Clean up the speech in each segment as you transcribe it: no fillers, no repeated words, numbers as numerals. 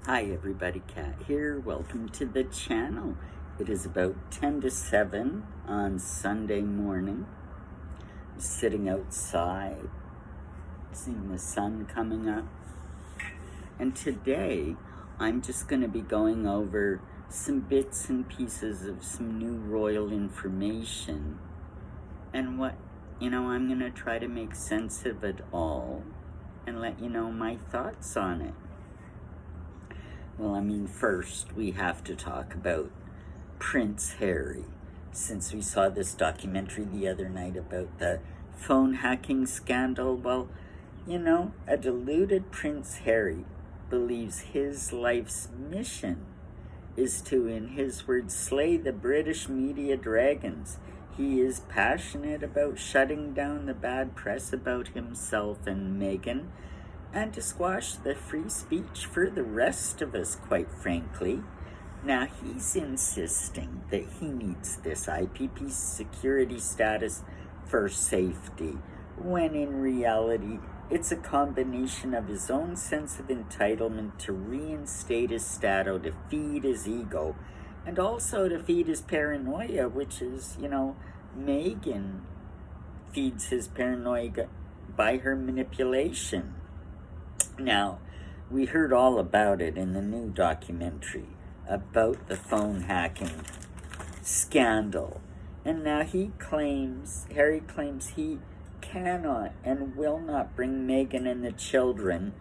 Hi everybody, Kat here. Welcome to the channel. It is about 10 to 7 on Sunday morning. I'm sitting outside, seeing the sun coming up. And today, I'm just going to be going over some bits and pieces of some new royal information. And I'm going to try to make sense of it all and let you know my thoughts on it. Well, first we have to talk about Prince Harry, since we saw this documentary the other night about the phone hacking scandal. Well, a deluded Prince Harry believes his life's mission is to, in his words, slay the British media dragons. He is passionate about shutting down the bad press about himself and Meghan, and to squash the free speech for the rest of us, quite frankly. Now, he's insisting that he needs this IPP security status for safety, when in reality, it's a combination of his own sense of entitlement to reinstate his status, to feed his ego, and also to feed his paranoia, which is, Meghan feeds his paranoia by her manipulation. Now, we heard all about it in the new documentary about the phone hacking scandal. And now Harry claims he cannot and will not bring Meghan and the children,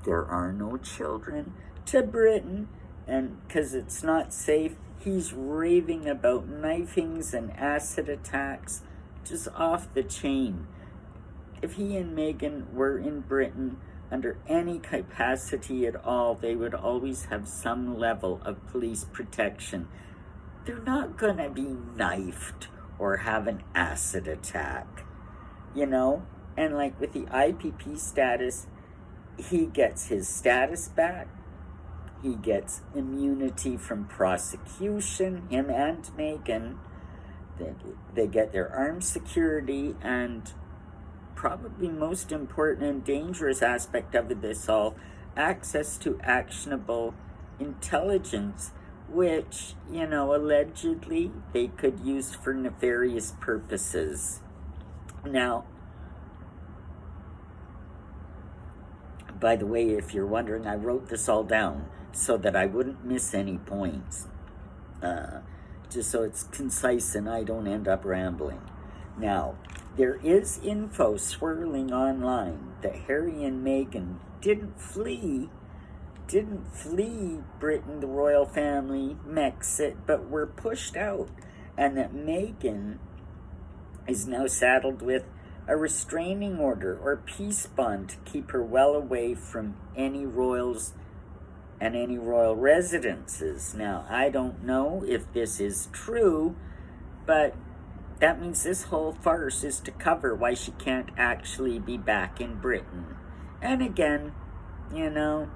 there are no children, to Britain, and because it's not safe. He's raving about knifings and acid attacks, just off the chain. If he and Meghan were in Britain, under any capacity at all, they would always have some level of police protection. They're not going to be knifed or have an acid attack, And like with the IPP status, he gets his status back. He gets immunity from prosecution, him and Meghan. They get their armed security, and probably most important and dangerous aspect of this all, access to actionable intelligence, which, allegedly they could use for nefarious purposes. Now, by the way, if you're wondering, I wrote this all down so that I wouldn't miss any points, just so it's concise and I don't end up rambling. Now, there is info swirling online that Harry and Meghan didn't flee Britain, the royal family, Mexit, but were pushed out, and that Meghan is now saddled with a restraining order or peace bond to keep her well away from any royals and any royal residences. Now, I don't know if this is true, but that means this whole farce is to cover why she can't actually be back in Britain. And again, the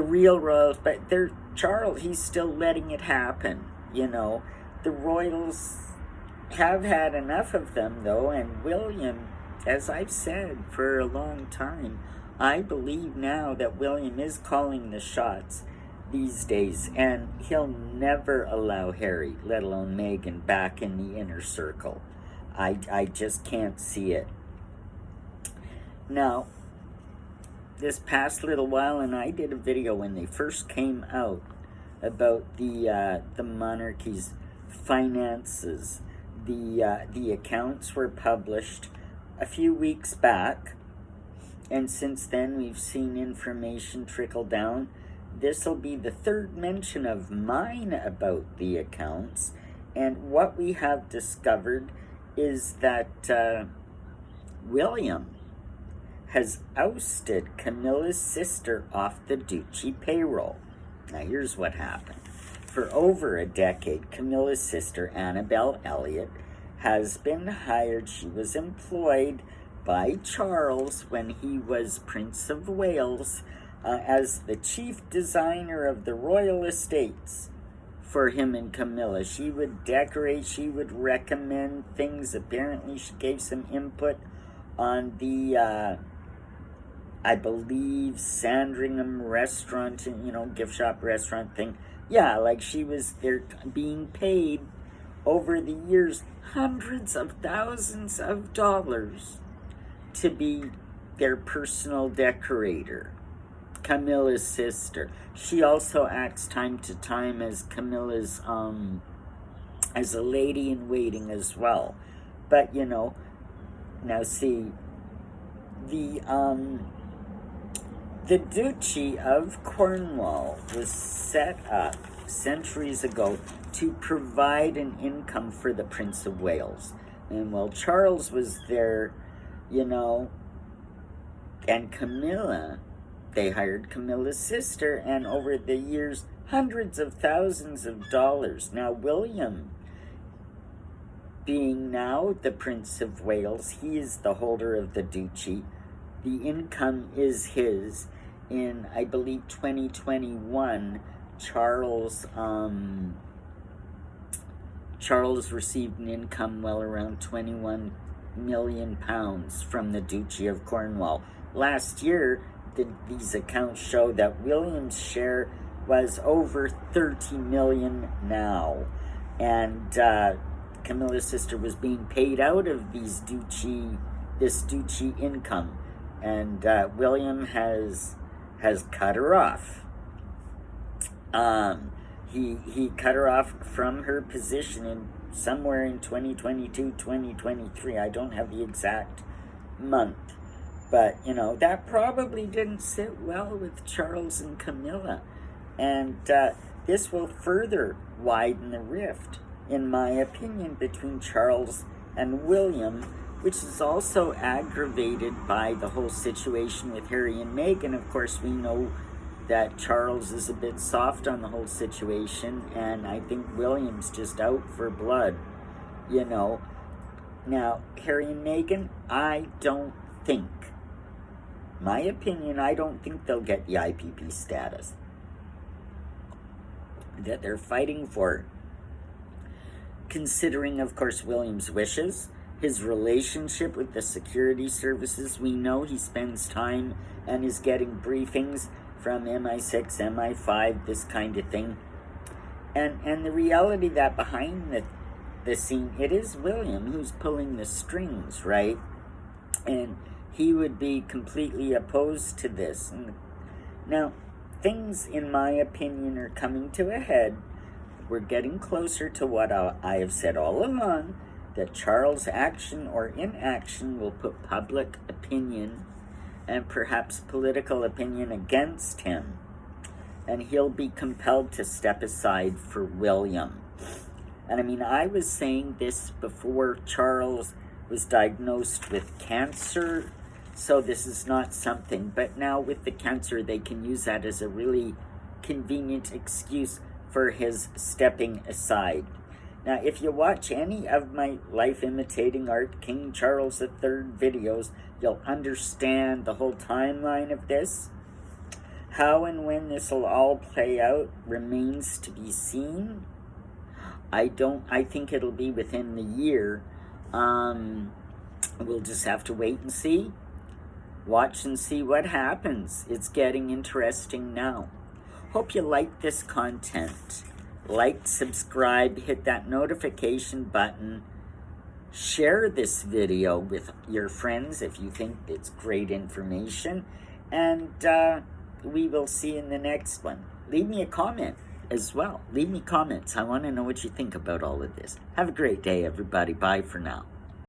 real royals, but Charles, he's still letting it happen, The royals have had enough of them, though, and William, as I've said for a long time, I believe now that William is calling the shots these days, and he'll never allow Harry, let alone Meghan, back in the inner circle. I just can't see it. Now, this past little while, and I did a video when they first came out about the monarchy's finances. The accounts were published a few weeks back, and since then we've seen information trickle down. This will be the third mention of mine about the accounts, and what we have discovered is that William has ousted Camilla's sister off the Duchy payroll. Now, here's what happened. For over a decade, Camilla's sister, Annabelle Elliot, has been hired. She was employed by Charles when he was Prince of Wales as the chief designer of the royal estates for him and Camilla. She would decorate, she would recommend things. Apparently, she gave some input on the I believe, Sandringham restaurant, gift shop restaurant thing. Yeah, like they're being paid over the years hundreds of thousands of dollars to be their personal decorator. Camilla's sister. She also acts time to time as Camilla's, as a lady in waiting as well. But, now see, the Duchy of Cornwall was set up centuries ago to provide an income for the Prince of Wales. And while Charles was there, and Camilla, they hired Camilla's sister, and over the years, hundreds of thousands of dollars. Now, William, being now the Prince of Wales, he is the holder of the duchy. The income is his. In, I believe, 2021, Charles received an income well around £21 million from the Duchy of Cornwall. Last year, these accounts show that William's share was over 30 million now, and Camilla's sister was being paid out of this duchy income, and William has cut her off. He cut her off from her position somewhere in 2022, 2023. I don't have the exact month. But, that probably didn't sit well with Charles and Camilla. And this will further widen the rift, in my opinion, between Charles and William, which is also aggravated by the whole situation with Harry and Meghan. Of course, we know that Charles is a bit soft on the whole situation, and I think William's just out for blood, Now, Harry and Meghan, my opinion, I don't think they'll get the IPP status that they're fighting for. Considering, of course, William's wishes, his relationship with the security services, we know he spends time and is getting briefings from MI6, MI5, this kind of thing. And the reality that behind the scene, it is William who's pulling the strings, right? And he would be completely opposed to this. And now, things, in my opinion, are coming to a head. We're getting closer to what I have said all along, that Charles' action or inaction will put public opinion and perhaps political opinion against him, and he'll be compelled to step aside for William. And I mean, I was saying this before Charles was diagnosed with cancer, so this is not something, but now with the cancer, they can use that as a really convenient excuse for his stepping aside. Now, if you watch any of my Life Imitating Art King Charles III videos, you'll understand the whole timeline of this. How and when this will all play out remains to be seen. I think it'll be within the year. We'll just have to wait and see. Watch and see what happens. It's getting interesting now. Hope you like this content. Like, subscribe, hit that notification button. Share this video with your friends if you think it's great information. And we will see you in the next one. Leave me a comment as well. Leave me comments. I want to know what you think about all of this. Have a great day, everybody. Bye for now.